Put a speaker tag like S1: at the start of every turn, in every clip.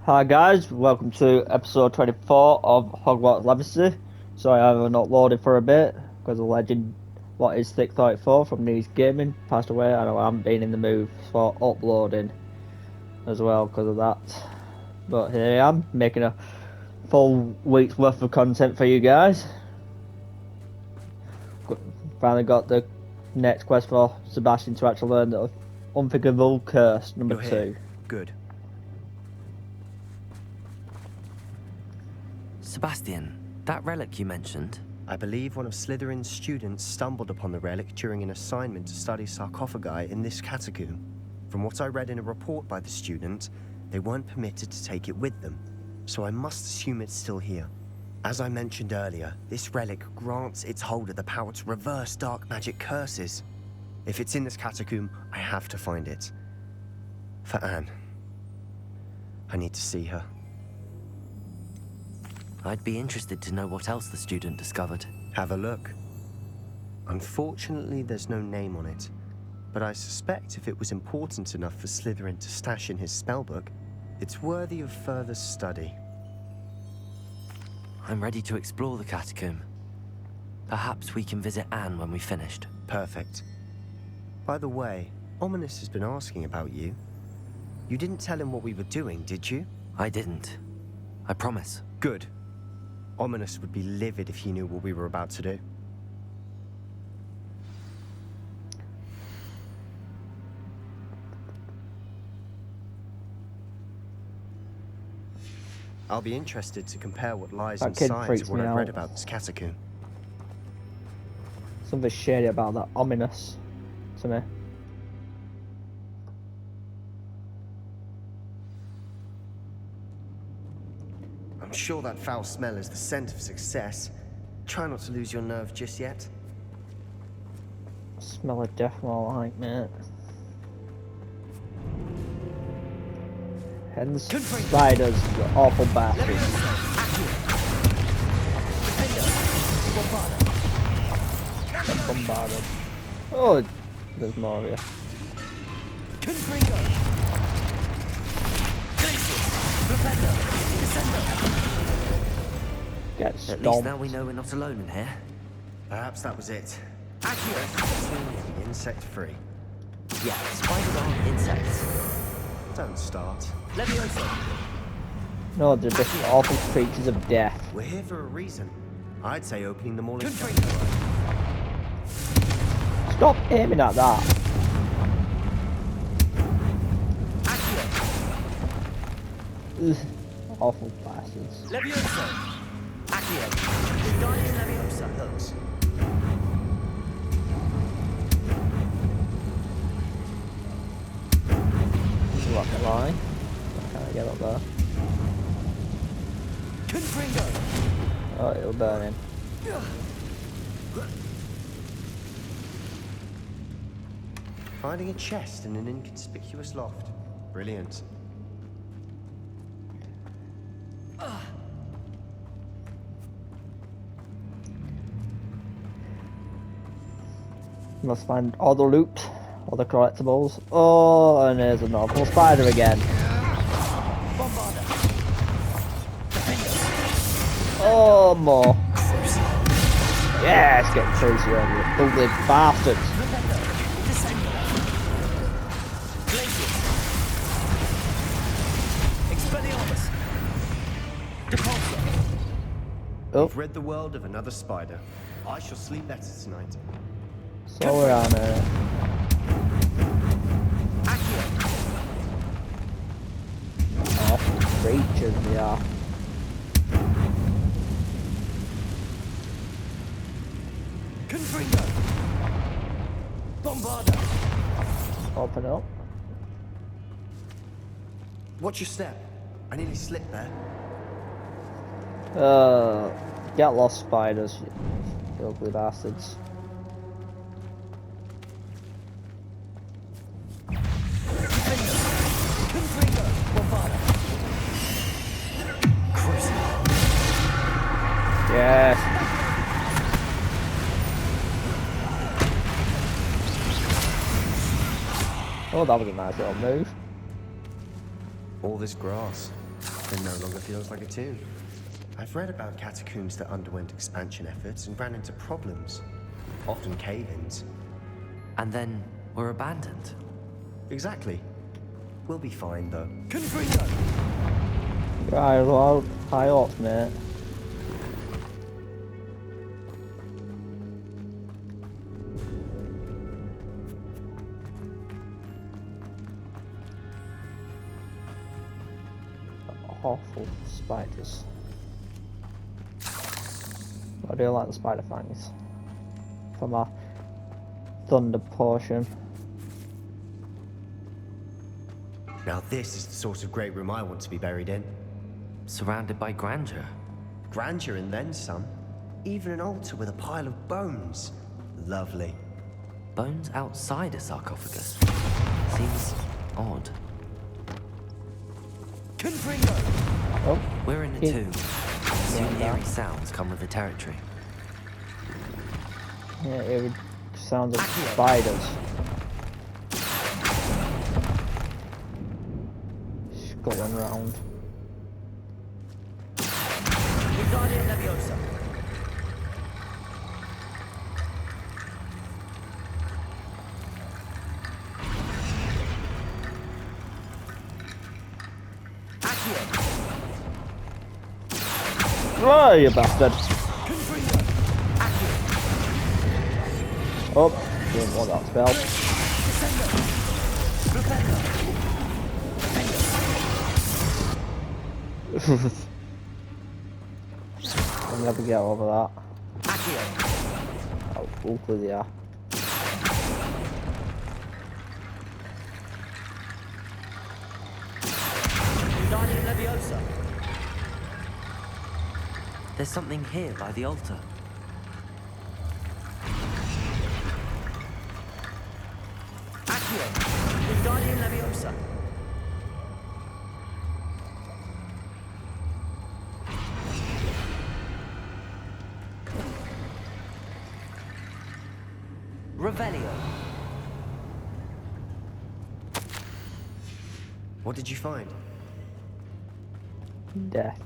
S1: Hi guys, welcome to episode 24 of Hogwarts Legacy. Sorry I haven't uploaded for a bit because the legend what is Thick 34 from News Gaming passed away. I know I haven't been in the mood for uploading as well because of that. But here I am making a full week's worth of content for you guys. Finally got the next quest for Sabastian to actually learn the Unforgivable Curse number
S2: You're
S1: 2.
S2: here. Good.
S3: Sebastian, that relic you mentioned,
S2: I believe one of Slytherin's students stumbled upon the relic during an assignment to study sarcophagi in this catacomb. From what I read in a report by the student, they weren't permitted to take it with them, so I must assume it's still here. As I mentioned earlier, this relic grants its holder the power to reverse dark magic curses. If it's in this catacomb, I have to find it. For Anne. I need to see her.
S3: I'd be interested to know what else the student discovered.
S2: Have a look. Unfortunately, there's no name on it, but I suspect if it was important enough for Slytherin to stash in his spellbook, it's worthy of further study.
S3: I'm ready to explore the catacomb. Perhaps we can visit Anne when we've finished.
S2: Perfect. By the way, Ominous has been asking about you. You didn't tell him what we were doing, did you?
S3: I didn't. I promise.
S2: Good. Ominous would be livid if he knew what we were about to do. I'll be interested to compare what lies
S1: That kid
S2: inside
S1: freaks
S2: to what
S1: me
S2: I've read
S1: out.
S2: about this catacomb.
S1: Something shady about that ominous to me.
S2: I'm sure that foul smell is the scent of success. Try not to lose your nerve just yet.
S1: Smell of death more like, mate. Hens, spiders, you awful bastards. Get bombarded. Oh, there's more of you. Get
S3: At least
S1: stomped.
S3: now we know we're not alone in here.
S2: Perhaps that was it. Insect-free.
S3: Yeah, spiders aren't insects.
S2: Don't start.
S1: No, they're just awful creatures of death.
S2: We're here for a reason. I'd say opening them all in.
S1: Stop aiming at that. Ugh, awful bastards. Rocket line. Can I get up there? Oh, it'll burn him.
S2: Finding a chest in an inconspicuous loft. Brilliant.
S1: Must find all the loot, all the collectibles. Oh, and there's an awful spider again. Oh, more. Yes, get crazy on you, ugly bastards. Oh,
S2: I've read the world of another spider. I shall sleep better tonight.
S1: so we're on it. Awful creatures they are. Open up.
S2: Watch your step. I nearly slipped there.
S1: Get lost, spiders, you ugly bastards. Yes. Oh, that was a nice little move.
S2: All this grass. It no longer feels like a tomb. I've read about catacombs that underwent expansion efforts and ran into problems, often cave-ins.
S3: And then were abandoned.
S2: Exactly. We'll be fine, though.
S1: Right, well, high up, mate. Awful spiders. I do like the spider fangs for my thunder potion.
S2: Now this is the sort of great room I want to be buried in.
S3: Surrounded by grandeur.
S2: Grandeur and then some. Even an altar with a pile of bones. Lovely.
S3: Bones outside a sarcophagus. Seems odd.
S1: Oh,
S3: We're in a
S1: Yeah.
S3: tomb. Soon the eerie sounds come with the territory.
S1: yeah, it would sound of spiders. Just going round. Oh, you bastard! Oh, didn't want that spell. I'll never get over that. How awful they are.
S3: There's something here by the altar. Revelio.
S2: What did you find?
S1: Death.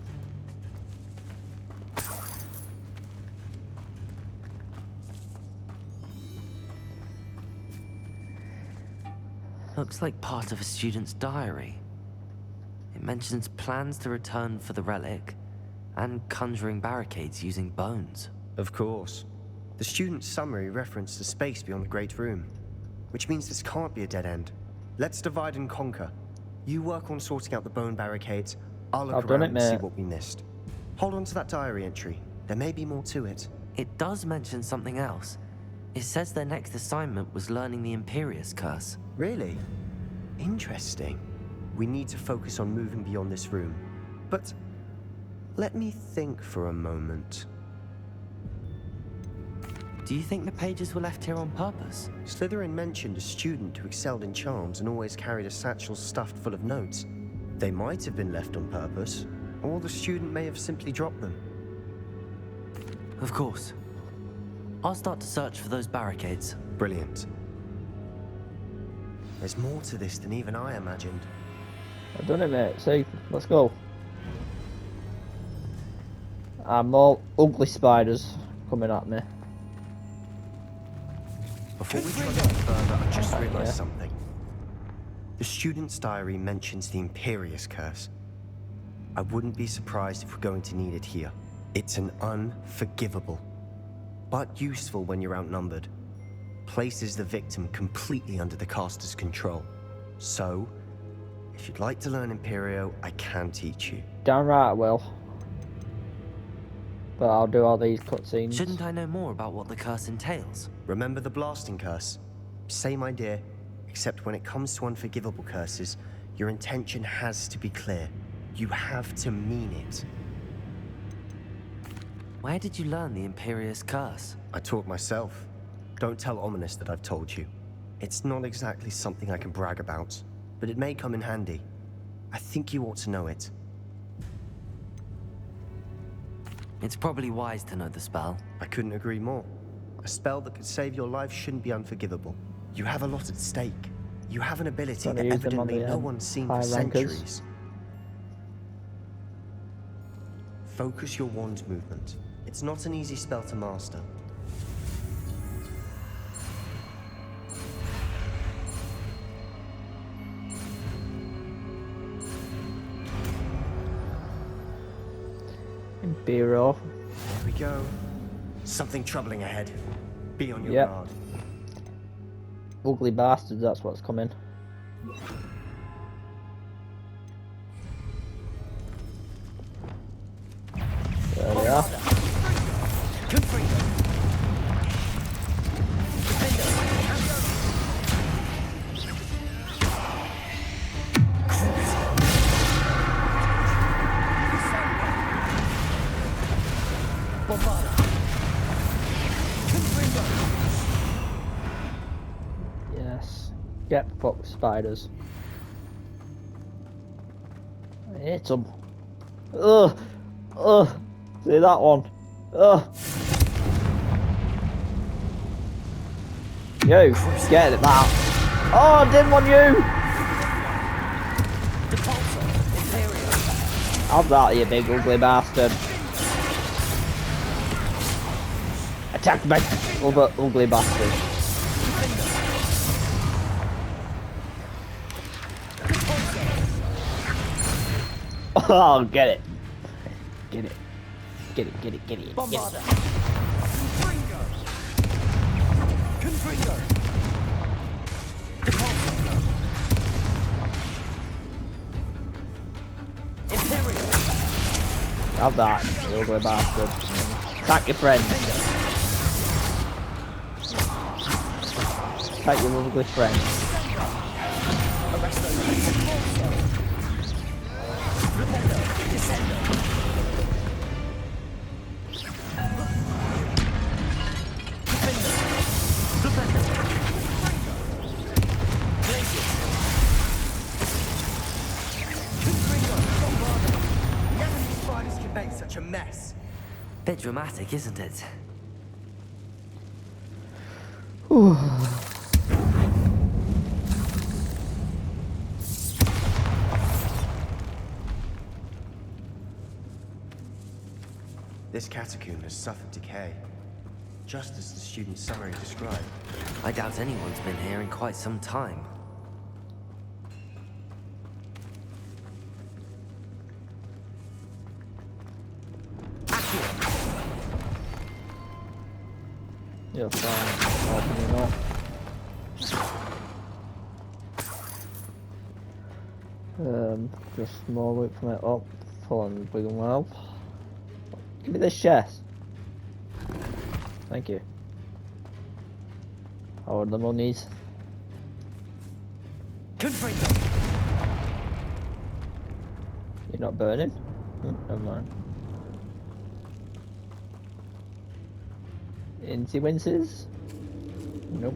S3: Looks like part of a student's diary. It mentions plans to return for the relic and conjuring barricades using bones.
S2: Of course. The student's summary referenced the space beyond the Great Room, which means this can't be a dead end. Let's divide and conquer. You work on sorting out the bone barricades. I'll look
S1: I've done
S2: around
S1: it,
S2: and see
S1: mate.
S2: what we missed. Hold on to that diary entry. There may be more to it.
S3: It does mention something else. It says their next assignment was learning the Imperious Curse.
S2: Really? Interesting. We need to focus on moving beyond this room. But let me think for a moment.
S3: Do you think the pages were left here on purpose?
S2: Slytherin mentioned a student who excelled in charms and always carried a satchel stuffed full of notes. They might have been left on purpose, or the student may have simply dropped them.
S3: Of course. I'll start to search for those barricades.
S2: Brilliant. There's more to this than even I imagined.
S1: I've done it, mate. See, let's go. More ugly spiders coming at me.
S2: Before we try to go further, I just realized
S1: Yeah.
S2: something. The student's diary mentions the Imperious Curse. I wouldn't be surprised if we're going to need it here. It's an unforgivable, but useful when you're outnumbered. Places the victim completely under the caster's control. So, if you'd like to learn Imperio, I can teach you.
S1: Damn right I will. But I'll do all these cutscenes.
S3: Shouldn't I know more about what the curse entails?
S2: Remember the blasting curse? Same idea, except when it comes to unforgivable curses, your intention has to be clear. You have to mean it.
S3: Where did you learn the Imperious Curse?
S2: I taught myself. Don't tell Ominous that I've told you. It's not exactly something I can brag about, but it may come in handy. I think you ought to know it.
S3: It's probably wise to know the spell.
S2: I couldn't agree more. A spell that could save your life shouldn't be unforgivable. You have a lot at stake. You have an ability
S1: Gotta
S2: that
S1: use them on
S2: evidently
S1: the,
S2: no one's seen for
S1: high rankers.
S2: centuries. Focus your wand movement. It's not an easy spell to master.
S1: Impero.
S2: There we go. Something troubling ahead. Be on your
S1: Yep.
S2: guard.
S1: Ugly bastards, that's what's coming. There we are. Yes. Get fucked, spiders. I hate them. Ugh! Ugh! See that one? Ugh! You! Get it out! Oh, I didn't want you! Have that, you big ugly bastard! Attack me! Other ugly bastard. Oh, get it. Get it. Get it, get it, get it. Get it. Have that, you ugly bastard. Attack your friend. Attack your ugly friend.
S2: Such a mess.
S3: Bit dramatic, isn't it?
S2: This catacomb has suffered decay, just as the student's summary described.
S3: I doubt anyone's been here in quite some time.
S1: You're fine. Open it up. Just more loot from it up. Full on big and well. Give me this chest. Thank you. How are the monies?
S3: Confront them.
S1: You're not burning? Never mind. Incy winces? Nope.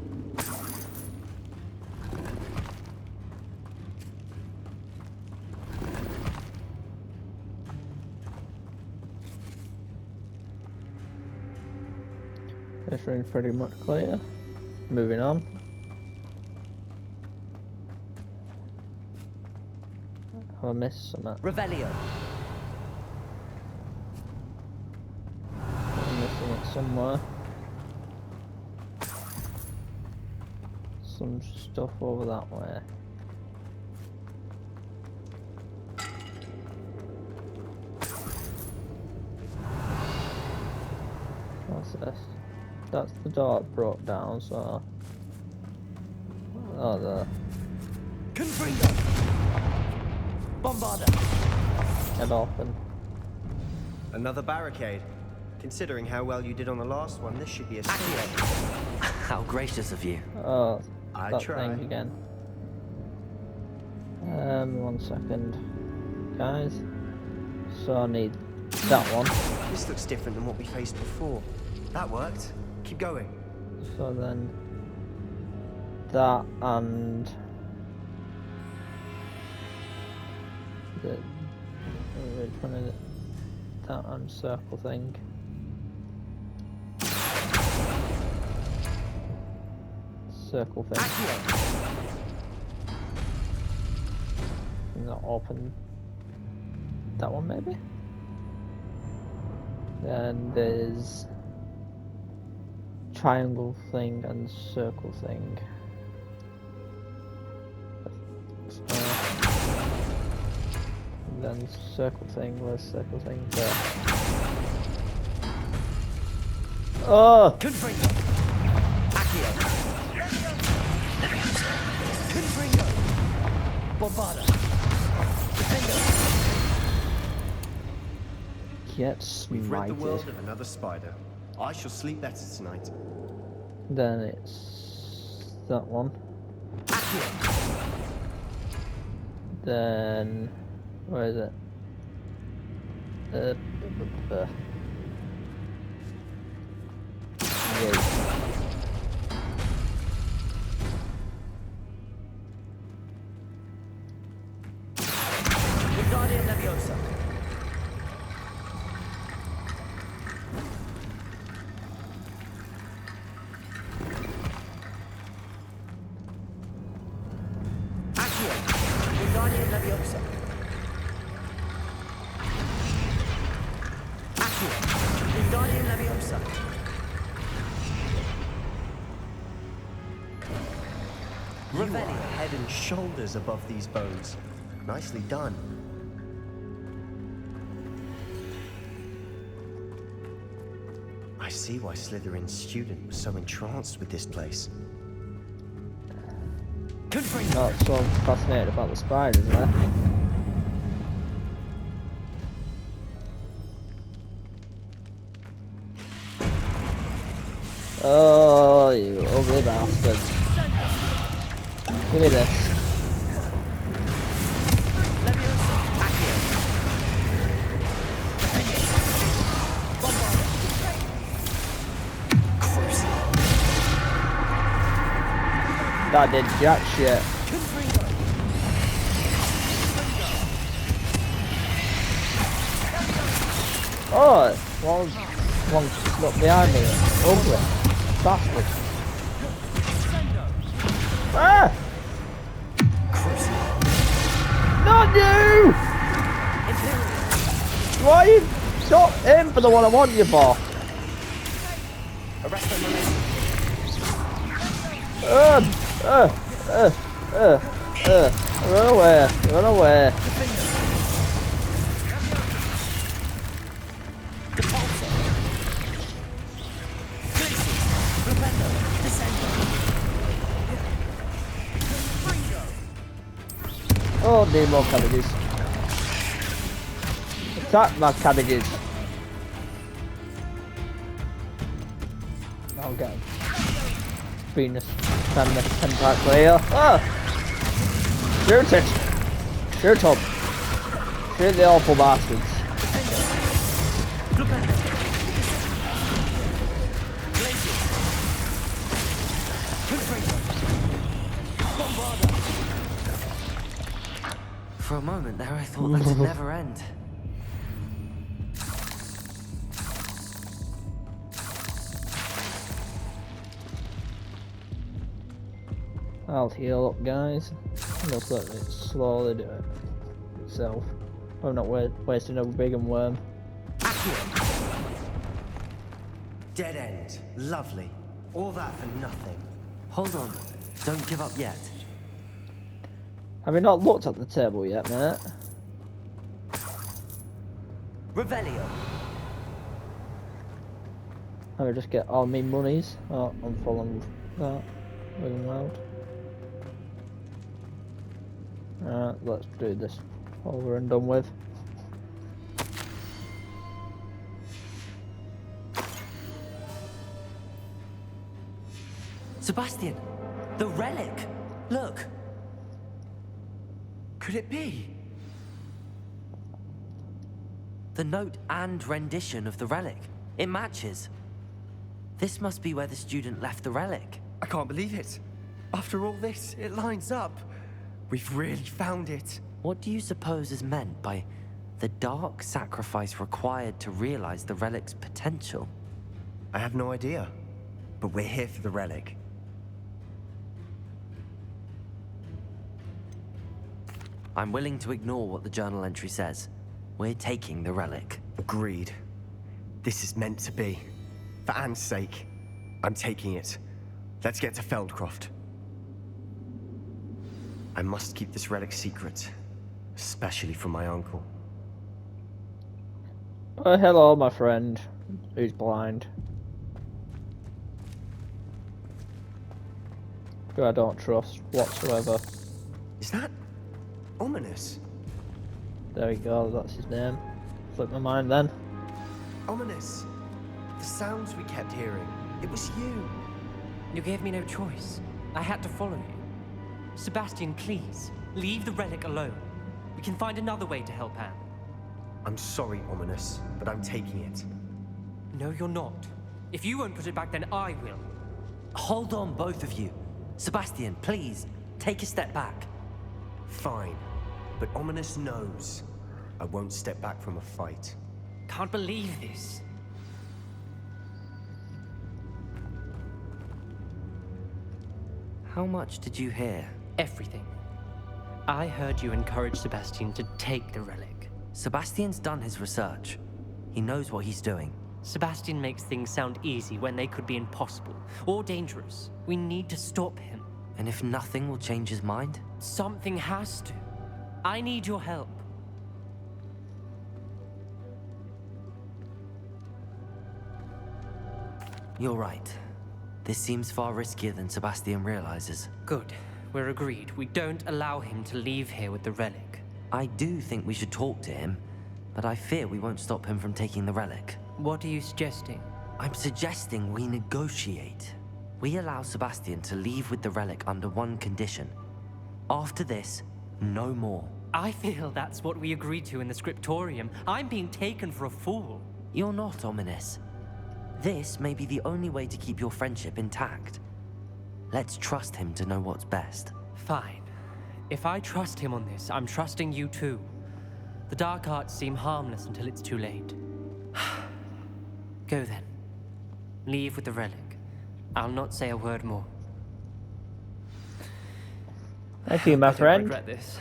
S1: This room's pretty much clear. Moving on. Have I missed something?
S3: Revelio.
S1: I'm missing it somewhere. Some stuff over that way. What's this? That's the door it broke down, so... Oh, there.
S3: Confringo. Bombarda.
S1: Head open.
S2: Another barricade. Considering how well you did on the last one, this should be a success.
S3: How gracious of you.
S1: Oh,
S2: I
S1: that
S2: try.
S1: thing again. 1 second. Guys. So I need that one.
S2: This looks different than what we faced before. That worked. Keep going.
S1: So then... That and... Which one is it? That and circle thing. Circle thing. Not open. That one maybe? Then there's triangle thing and circle thing. Then circle thing, where's circle thing? There. Oh!
S3: Confringo! Accio! Confringo! Bombada! Defendo!
S1: Get
S2: We've rid the
S1: smited.
S2: world of another spider. I shall sleep better tonight.
S1: Then it's that one.
S3: Accio!
S1: Then where is it? Yeah.
S3: Wingardium Leviosa! Accio! Wingardium Leviosa! Accio! Wingardium Leviosa!
S2: You are
S3: Revelio!
S2: head and shoulders above these bones. Nicely done. I see why Slytherin's student was so entranced with this place.
S3: Confringo!
S1: Not so fascinated about the spiders, there. Oh, you ugly bastard. Give me this.
S3: Leviosa! Accio!
S1: That did jack shit.
S3: Confringo!
S1: Oh, one snuck behind me. Ugly bastard. Ah! Not you! Why you shot him for the one I want you for? Run away, run away. Oh, need more cabbages. Attack my cabbages. I'll get him. Venus, tentacle here. Ah! Shoot it! Shoot him! Shoot the awful bastards.
S3: For a moment there, I thought that would never end.
S1: I'll heal up, guys. Just let it slowly do it itself. I'm not wasting a big and worm.
S2: Dead end. Lovely. All that for nothing.
S3: Hold on, don't give up yet.
S1: Have you not looked at the table yet, mate?
S3: Revelio!
S1: Let me just get all me monies. Oh, I'm following that. Moving loud. Alright, let's do this over and done with.
S3: Sabastian! The relic! Look!
S2: Could it be?
S3: The note and rendition of the relic. It matches. This must be where the student left the relic.
S2: I can't believe it. After all this, it lines up. We've really found it.
S3: What do you suppose is meant by the dark sacrifice required to realize the relic's potential?
S2: I have no idea. But we're here for the relic.
S3: I'm willing to ignore what the journal entry says. We're taking the relic.
S2: Agreed. This is meant to be. For Anne's sake, I'm taking it. Let's get to Feldcroft. I must keep this relic secret, especially from my uncle.
S1: Oh, hello, my friend, who's blind. Who I don't trust whatsoever.
S2: Is that ominous?
S1: There we go, that's his name. Flip my mind then.
S2: Ominous. The sounds we kept hearing. It was you.
S4: You gave me no choice. I had to follow you. Sebastian, please, leave the relic alone. We can find another way to help Anne.
S2: I'm sorry, Ominous, but I'm taking it.
S4: No, you're not. If you won't put it back, then I will.
S3: Hold on, both of you. Sebastian, please, take a step back.
S2: Fine, but Ominous knows I won't step back from a fight.
S4: Can't believe this.
S3: How much did you hear?
S4: Everything. I heard you encourage Sebastian to take the relic.
S3: Sebastian's done his research. He knows what he's doing.
S4: Sebastian makes things sound easy when they could be impossible or dangerous. We need to stop him.
S3: And if nothing will change his mind?
S4: Something has to. I need your help.
S3: You're right. This seems far riskier than Sebastian realizes.
S4: Good. We're agreed. We don't allow him to leave here with the relic.
S3: I do think we should talk to him, but I fear we won't stop him from taking the relic.
S4: What are you suggesting?
S3: I'm suggesting we negotiate. We allow Sebastian to leave with the relic under one condition. After this, no more.
S4: I feel that's what we agreed to in the scriptorium. I'm being taken for a fool.
S3: You're not, Ominous. This may be the only way to keep your friendship intact. Let's trust him to know what's best.
S4: Fine. If I trust him on this, I'm trusting you too. The dark arts seem harmless until it's too late. Go then. Leave with the relic. I'll not say a word more.
S1: Thank you, my
S4: I don't
S1: friend.
S4: regret this.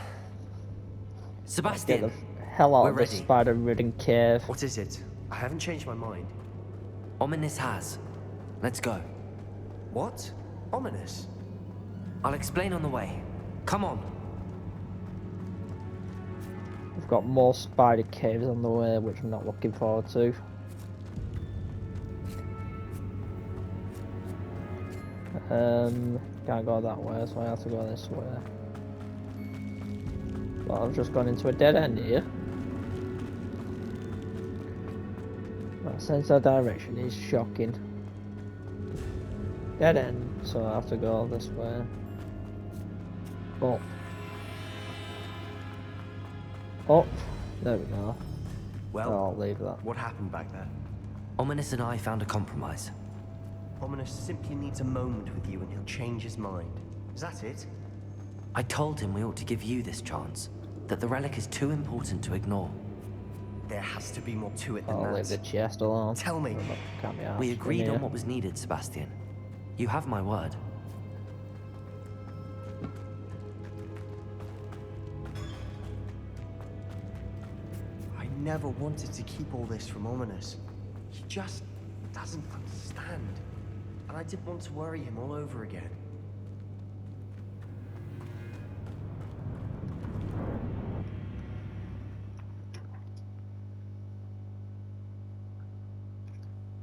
S1: Get
S3: Sebastian,
S1: the hell out
S3: we're
S1: of this
S3: ready.
S1: spider-ridden cave.
S2: What is it? I haven't changed my mind.
S3: Ominous has. Let's go.
S2: What? Ominous?
S3: I'll explain on the way. Come on.
S1: We've got more spider caves on the way, which I'm not looking forward to. Can't go that way, so I have to go this way. Well, I've just gone into a dead end here. That sense of direction is shocking. Dead end, so I have to go this way. Up. Up. There we go.
S2: Well,
S1: I'll leave that.
S2: what happened back there?
S3: Ominous and I found a compromise.
S2: Ominous simply needs a moment with you and he'll change his mind. Is that it?
S3: I told him we ought to give you this chance, that the relic is too important to ignore.
S2: There has to be more to it than
S1: I'll
S2: that.
S1: leave the chest alone.
S2: Tell me.
S1: Can't be arsed
S3: We
S1: from
S3: agreed
S1: here.
S3: on what was needed, Sebastian. You have my word.
S2: I never wanted to keep all this from Ominous. He just doesn't understand. And I didn't want to worry him all over again.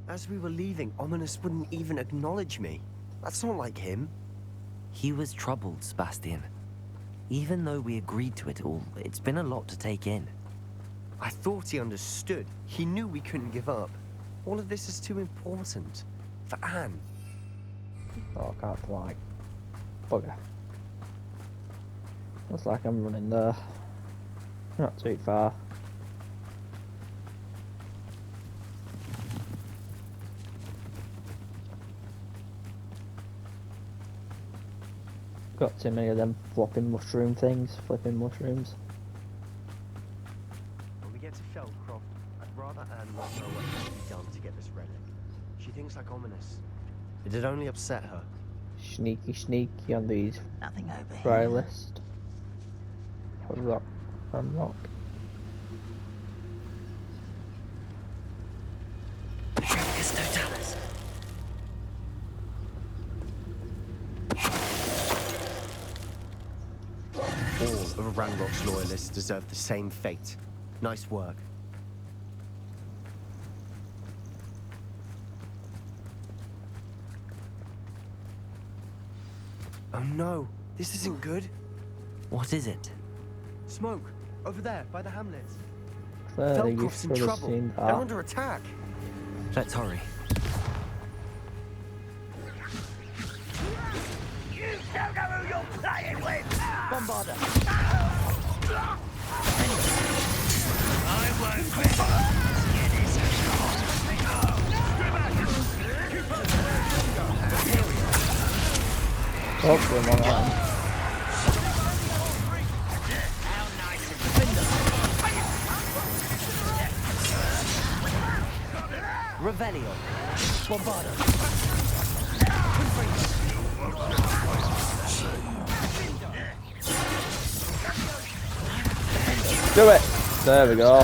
S2: As we were leaving, Ominous wouldn't even acknowledge me. That's not like him.
S3: He was troubled, Sebastian. Even though we agreed to it all, it's been a lot to take in.
S2: I thought he understood. He knew we couldn't give up. All of this is too important. For Anne.
S1: Oh, I can't fly. Bugger. Looks like I'm running there. Not too far. Got too many of them flopping mushroom things, flipping mushrooms.
S2: When we get to Feldcroft, I'd rather Anne not know what has to be done to get this relic. She thinks like Ominous. It'd only upset her.
S1: Sneaky, sneaky on these
S5: Nothing over
S1: fry
S5: here.
S1: list. Rock, unlock.
S2: Gringotts loyalists deserve the same fate. Nice work. Oh no, this isn't good.
S3: What is it?
S2: Smoke, over there, by the hamlet.
S1: Clearly, you
S2: Feldcroft's in
S1: should have
S2: trouble.
S1: seen
S2: They're
S1: that.
S2: under attack.
S3: Let's hurry.
S5: You don't know who you're playing with!
S2: Bombarder.
S5: I won't quit!
S1: Hopefully, one of them.
S3: Revelio.
S2: Bombarder.
S1: Do it! There we go.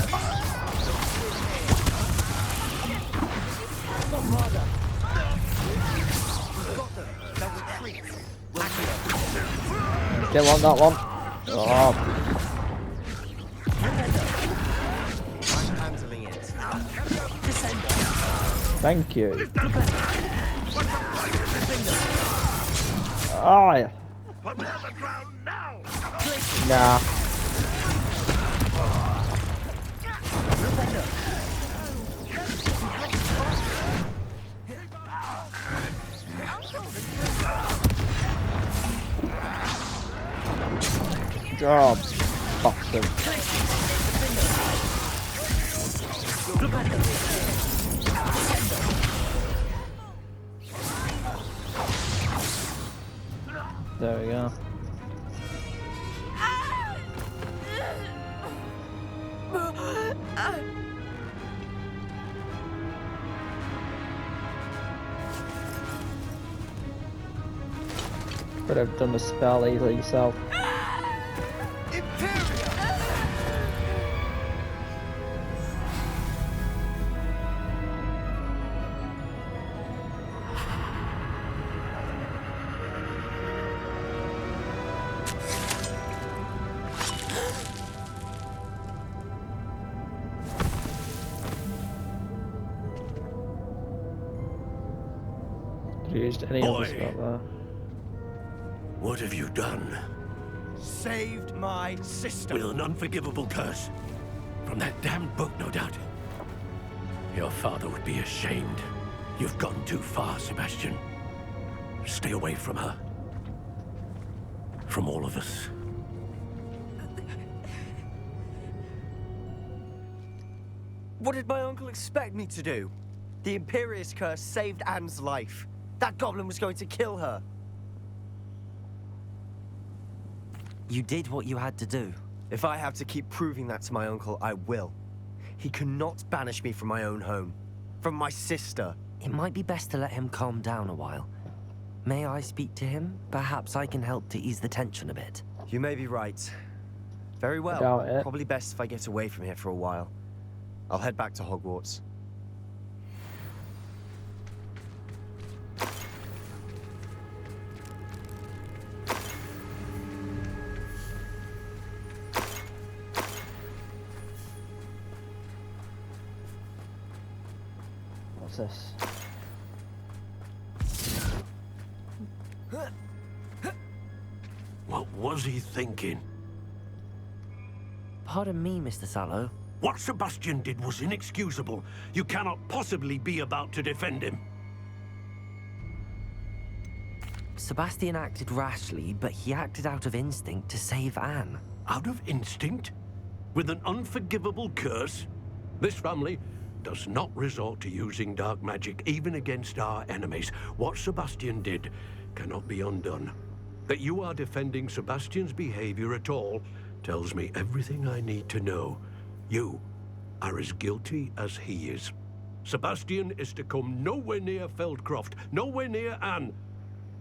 S1: Kill on that one. Oh,
S2: I'm handling it.
S1: thank you. Oh, yeah.
S5: Put me on the ground now!
S1: Nah. Oh, bastard. There we go. Could have done the spell easily yourself. Could have used any other spell there.
S6: What have you done?
S2: Saved my sister.
S6: With an unforgivable curse. From that damned book, no doubt. Your father would be ashamed. You've gone too far, Sebastian. Stay away from her. From all of us.
S2: What did my uncle expect me to do? The Imperious curse saved Anne's life. That goblin was going to kill her.
S3: You did what you had to do.
S2: If I have to keep proving that to my uncle, I will. He cannot banish me from my own home. From my sister.
S3: It might be best to let him calm down a while. May I speak to him? Perhaps I can help to ease the tension a bit.
S2: You may be right. Very well.
S1: Doubt it.
S2: Probably best if I get away from here for a while. I'll head back to Hogwarts.
S1: What's this?
S6: What was he thinking?
S3: Pardon me, Mr. Sallow.
S6: What Sebastian did was inexcusable. You cannot possibly be about to defend him.
S3: Sebastian acted rashly, but he acted out of instinct to save Anne.
S6: Out of instinct? With an unforgivable curse? This family does not resort to using dark magic even against our enemies. What Sebastian did cannot be undone. That you are defending Sebastian's behavior at all tells me everything I need to know. You are as guilty as he is. Sebastian is to come nowhere near Feldcroft, nowhere near Anne.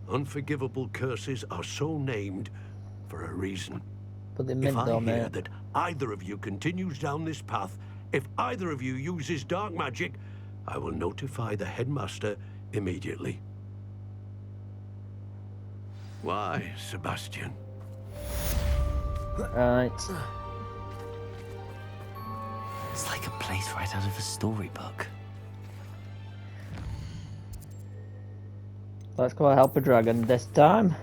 S6: Unforgivable curses are so named for a reason.
S1: But they
S6: If
S1: meant
S6: I
S1: though,
S6: hear
S1: mate.
S6: that either of you continues down this path, if either of you uses dark magic, I will notify the headmaster immediately. Why, Sebastian?
S1: Right.
S3: It's like a place right out of a storybook.
S1: Let's go help a dragon this time.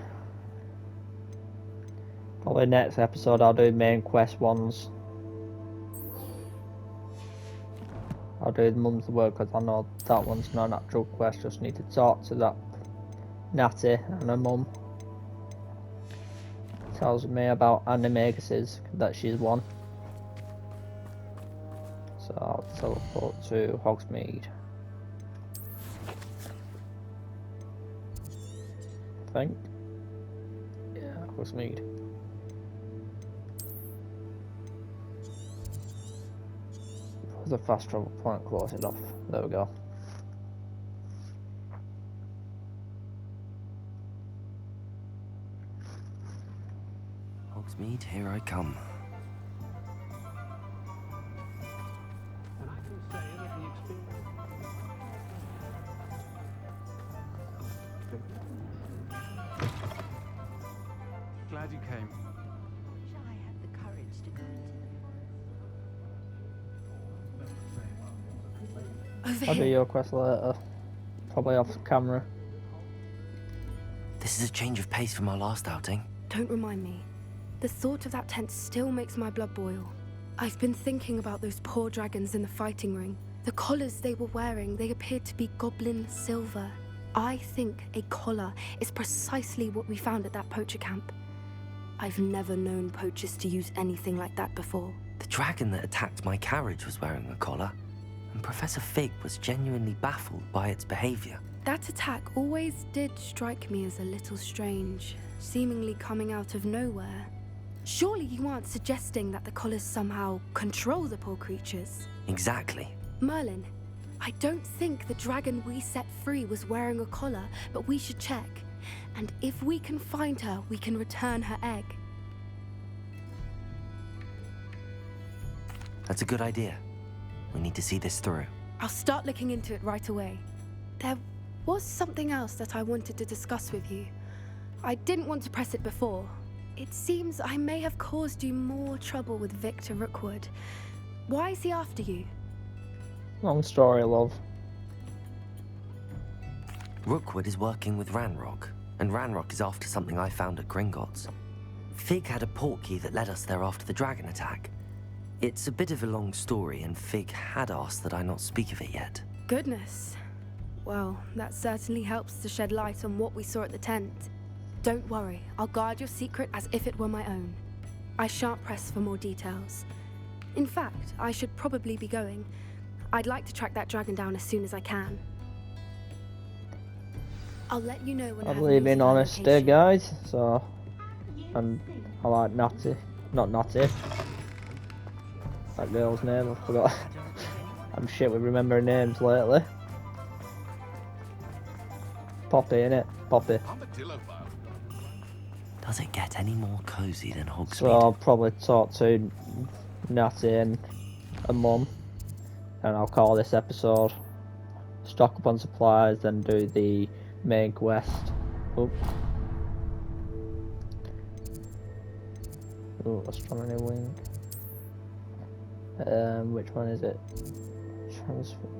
S1: Probably next episode I'll do main quest ones. I'll do the mum's work because I know that one's not an actual quest, just need to talk to that Natty and her mum. Tells me about animaguses that she's won. So I'll teleport to Hogsmeade. I think. Yeah, Hogsmeade. There's a fast travel point close enough. There we go.
S3: Hogsmeade, here I come.
S7: Glad you came.
S8: Wish I had the courage to go into
S1: I'll do your quest later. Probably off camera.
S3: This is a change of pace from our last outing.
S9: Don't remind me. The thought of that tent still makes my blood boil. I've been thinking about those poor dragons in the fighting ring. The collars they were wearing, they appeared to be goblin silver. I think a collar is precisely what we found at that poacher camp. I've never known poachers to use anything like that before.
S3: The dragon that attacked my carriage was wearing a collar, and Professor Fig was genuinely baffled by its behavior.
S9: That attack always did strike me as a little strange, seemingly coming out of nowhere. Surely you aren't suggesting that the collars somehow control the poor creatures?
S3: Exactly.
S9: Merlin, I don't think the dragon we set free was wearing a collar, but we should check. And if we can find her, we can return her egg.
S3: That's a good idea. We need to see this through.
S9: I'll start looking into it right away. There was something else that I wanted to discuss with you. I didn't want to press it before. It seems I may have caused you more trouble with Victor Rookwood. Why is he after you?
S1: Long story, love.
S3: Rookwood is working with Ranrock, and Ranrock is after something I found at Gringotts. Fig had a portkey that led us there after the dragon attack. It's a bit of a long story, and Fig had asked that I not speak of it yet.
S9: Goodness. Well, that certainly helps to shed light on what we saw at the tent. Don't worry, I'll guard your secret as if it were my own. I shan't press for more details. In fact, I should probably be going. I'd like to track that dragon down as soon as I can. I'll let you know when I
S1: I
S9: have
S1: believe
S9: news
S1: in
S9: of her
S1: honesty,
S9: location.
S1: guys. So, and I like Natty, not Natty. That girl's name, I forgot. I'm shit with remembering names lately. Poppy, innit? Poppy.
S3: Does it get any more cozy than Hogsmeade?
S1: So I'll probably talk to Natty and her mum, and I'll call this episode stock up on supplies, then do the main quest. Oh, astronomy wing. Which one is it?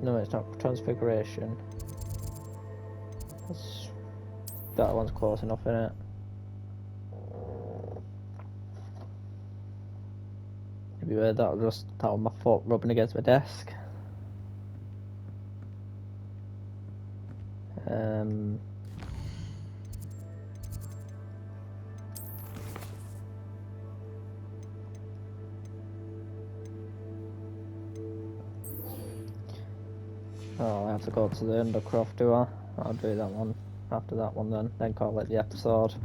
S1: No, it's not transfiguration. That one's close enough, innit? Have you heard that? That was my foot rubbing against my desk. Oh, I have to go to the Undercroft, do I? I'll do that one after that one then call it the episode.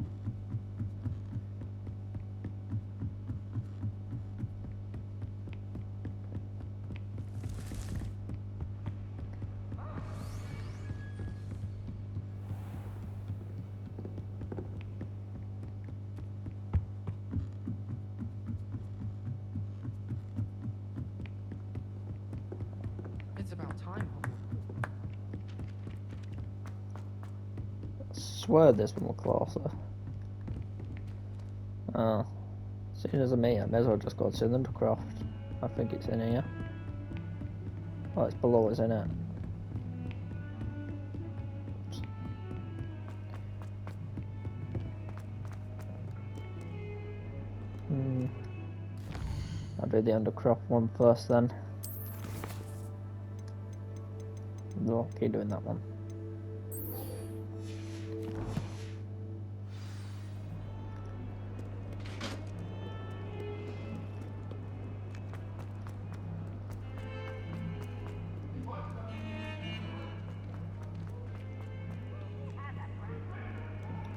S7: It's about time.
S1: I swear this one was closer. Oh, Seeing as I'm here, I may as well just go to Undercroft. I think it's in here. Oh, it's below us, isn't it? I'll do the Undercroft one first then. No, keep doing that one.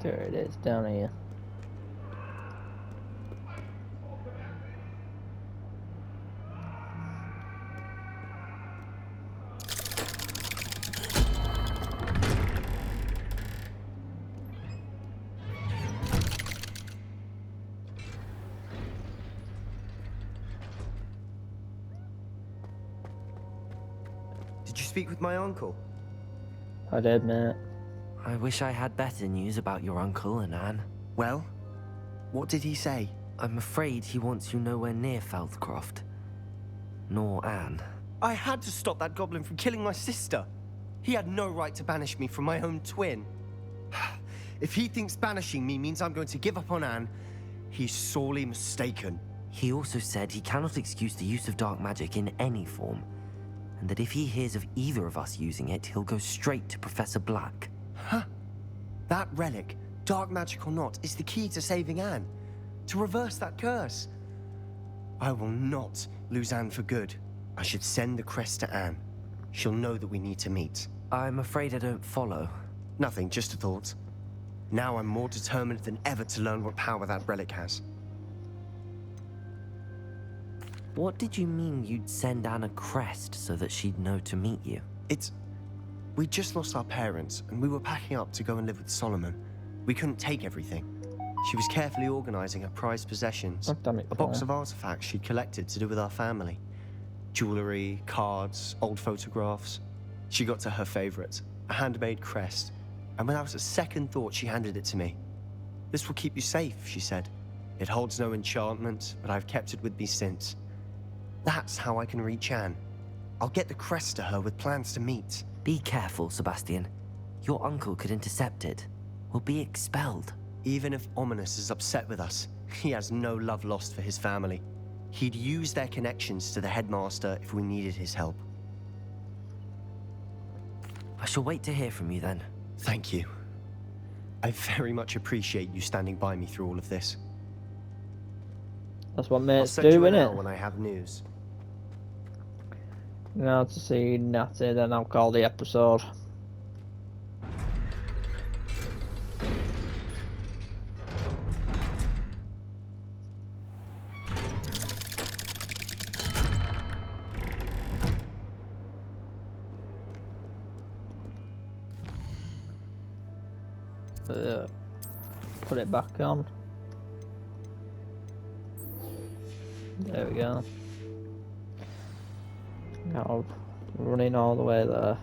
S1: There it is, down here.
S2: Did you speak with my uncle?
S1: I did, mate.
S3: I wish I had better news about your uncle and Anne.
S2: Well, what did he say?
S3: I'm afraid he wants you nowhere near Feldcroft. Nor Anne.
S2: I had to stop that goblin from killing my sister. He had no right to banish me from my own twin. If he thinks banishing me means I'm going to give up on Anne, he's sorely mistaken.
S3: He also said he cannot excuse the use of dark magic in any form, and that if he hears of either of us using it, he'll go straight to Professor Black.
S2: Huh? That relic, dark magic or not, is the key to saving Anne. To reverse that curse. I will not lose Anne for good. I should send the crest to Anne. She'll know that we need to meet.
S3: I'm afraid I don't follow.
S2: Nothing, just a thought. Now I'm more determined than ever to learn what power that relic has.
S3: What did you mean you'd send Anne a crest so that she'd know to meet you?
S2: We just lost our parents, and we were packing up to go and live with Solomon. We couldn't take everything. She was carefully organizing her prized possessions.
S1: Oh, damn it,
S2: A box
S1: Claire.
S2: of artifacts she'd collected to do with our family. Jewelry, cards, old photographs. She got to her favorite, a handmade crest, and without a second thought, she handed it to me. "This will keep you safe," she said. "It holds no enchantment, but I've kept it with me since. That's how I can reach Anne. I'll get the crest to her with plans to meet."
S3: Be careful, Sebastian. Your uncle could intercept it. We'll be expelled.
S2: Even if Ominous is upset with us, he has no love lost for his family. He'd use their connections to the headmaster if we needed his help.
S3: I shall wait to hear from you then.
S2: Thank you. I very much appreciate you standing by me through all of this.
S1: That's what
S2: I'll
S1: mates
S2: send
S1: do,
S2: you an
S1: innit?
S2: email when I have news.
S1: Now to see Natty, then I'll call the episode. Put it back on. There we go. Now running all the way there.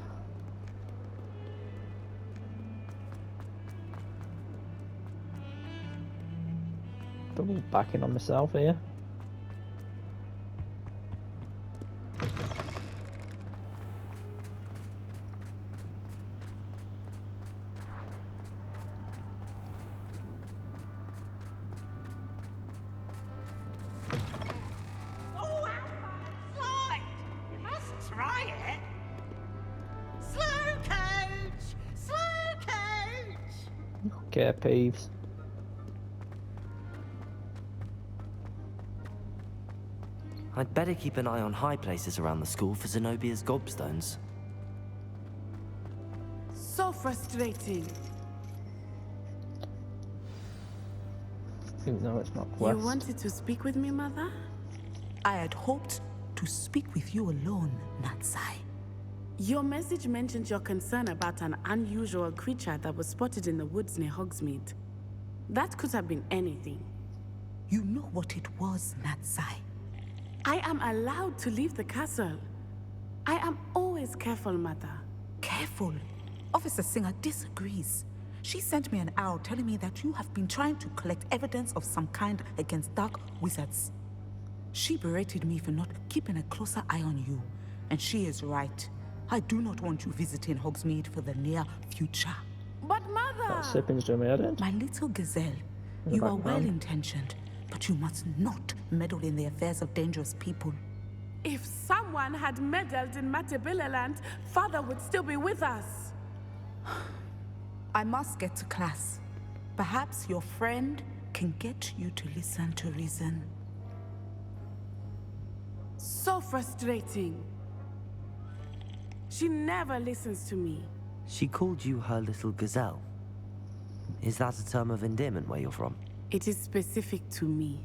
S1: Double backing on myself here.
S5: Oh, slide! You must try it. Slow coach! Slow coach!
S1: Okay, Peeves.
S3: I'd better keep an eye on high places around the school for Zenobia's gobstones.
S10: So frustrating.
S1: No, it's not quest.
S10: You wanted to speak with me, Mother?
S11: I had hoped to speak with you alone, Natsai.
S10: Your message mentioned your concern about an unusual creature that was spotted in the woods near Hogsmeade. That could have been anything.
S11: You know what it was, Natsai.
S10: I am allowed to leave the castle. I am always careful, Mother.
S11: Careful. Officer Singer disagrees. She sent me an owl telling me that you have been trying to collect evidence of some kind against dark wizards. She berated me for not keeping a closer eye on you. And she is right. I do not want you visiting Hogsmeade for the near future.
S10: But Mother!
S1: That sipping's doing me head in.
S11: My little gazelle, you are well-intentioned, but you must not meddle in the affairs of dangerous people.
S10: If someone had meddled in Matabeleland, Father would still be with us.
S11: I must get to class. Perhaps your friend can get you to listen to reason.
S10: So frustrating. She never listens to me.
S3: She called you her little gazelle. Is that a term of endearment where you're from?
S10: It is specific to me.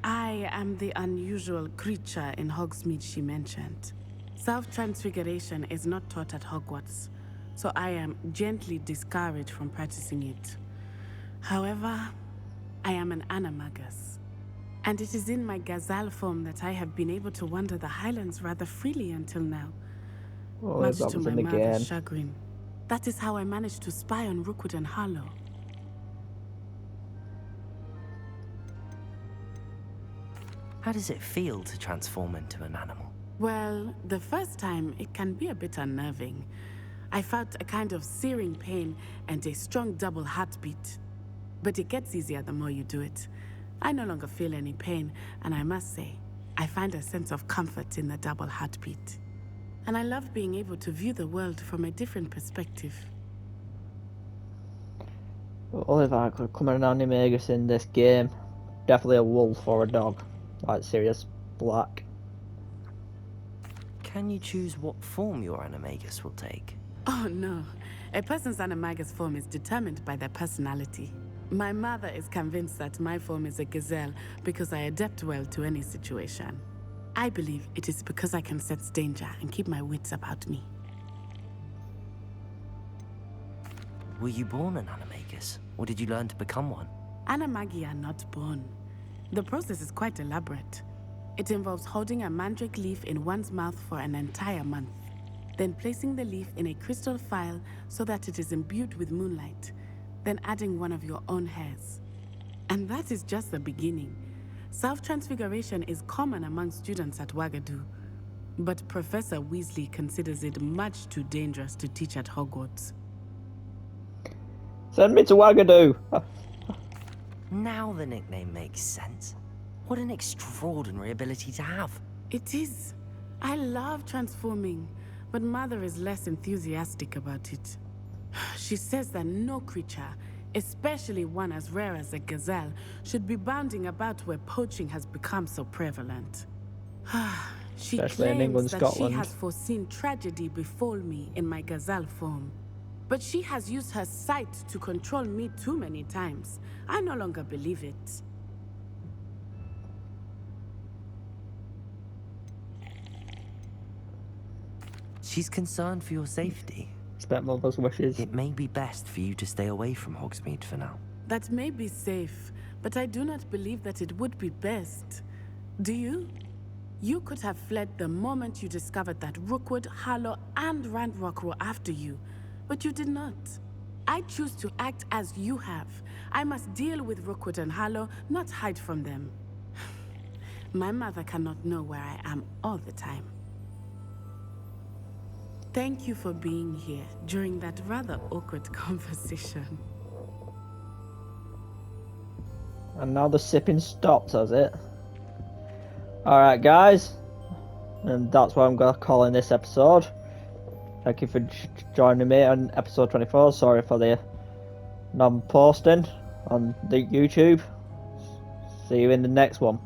S10: I am the unusual creature in Hogsmeade she mentioned. Self-transfiguration is not taught at Hogwarts, so I am gently discouraged from practicing it. However, I am an animagus, and it is in my gazelle form that I have been able to wander the Highlands rather freely until now.
S1: Oh,
S10: Much
S1: that
S10: to
S1: was
S10: my
S1: in the
S10: mother's
S1: game.
S10: chagrin. That is how I managed to spy on Rookwood and Harlow.
S3: How does it feel to transform into an animal?
S10: Well, the first time it can be a bit unnerving. I felt a kind of searing pain and a strong double heartbeat. But it gets easier the more you do it. I no longer feel any pain, and I must say, I find a sense of comfort in the double heartbeat. And I love being able to view the world from a different perspective.
S1: Well, if I could come an animagus in this game, definitely a wolf or a dog. Like serious black.
S3: Can you choose what form your animagus will take?
S10: Oh no, a person's animagus form is determined by their personality. My mother is convinced that my form is a gazelle because I adapt well to any situation. I believe it is because I can sense danger and keep my wits about me.
S3: Were you born an animagus, or did you learn to become one?
S10: Animagi are not born. The process is quite elaborate. It involves holding a mandrake leaf in one's mouth for an entire month, then placing the leaf in a crystal phial so that it is imbued with moonlight, then adding one of your own hairs. And that is just the beginning. Self-transfiguration is common among students at Wagadu, but Professor Weasley considers it much too dangerous to teach at Hogwarts.
S1: Send me to Wagadu!
S3: Now the nickname makes sense. What an extraordinary ability to have.
S10: It is. I love transforming, but Mother is less enthusiastic about it. She says that no creature, especially one as rare as a gazelle, should be bounding about where poaching has become so prevalent. She
S1: Especially in
S10: claims
S1: England,
S10: that
S1: Scotland.
S10: she has foreseen tragedy befall me in my gazelle form. But she has used her sight to control me too many times. I no longer believe it.
S3: She's concerned for your safety.
S1: Respect mother's wishes.
S3: It may be best for you to stay away from Hogsmeade for now.
S10: That may be safe, but I do not believe that it would be best. Do you? You could have fled the moment you discovered that Rookwood, Harlow, and Ranrock were after you, but you did not. I choose to act as you have. I must deal with Rookwood and Harlow, not hide from them. My mother cannot know where I am all the time. Thank you for being here during that rather awkward conversation.
S1: And now the sipping stops, has it? Alright guys, and that's what I'm going to call in this episode. Thank you for joining me on episode 24. Sorry for the non-posting on the YouTube. See you in the next one.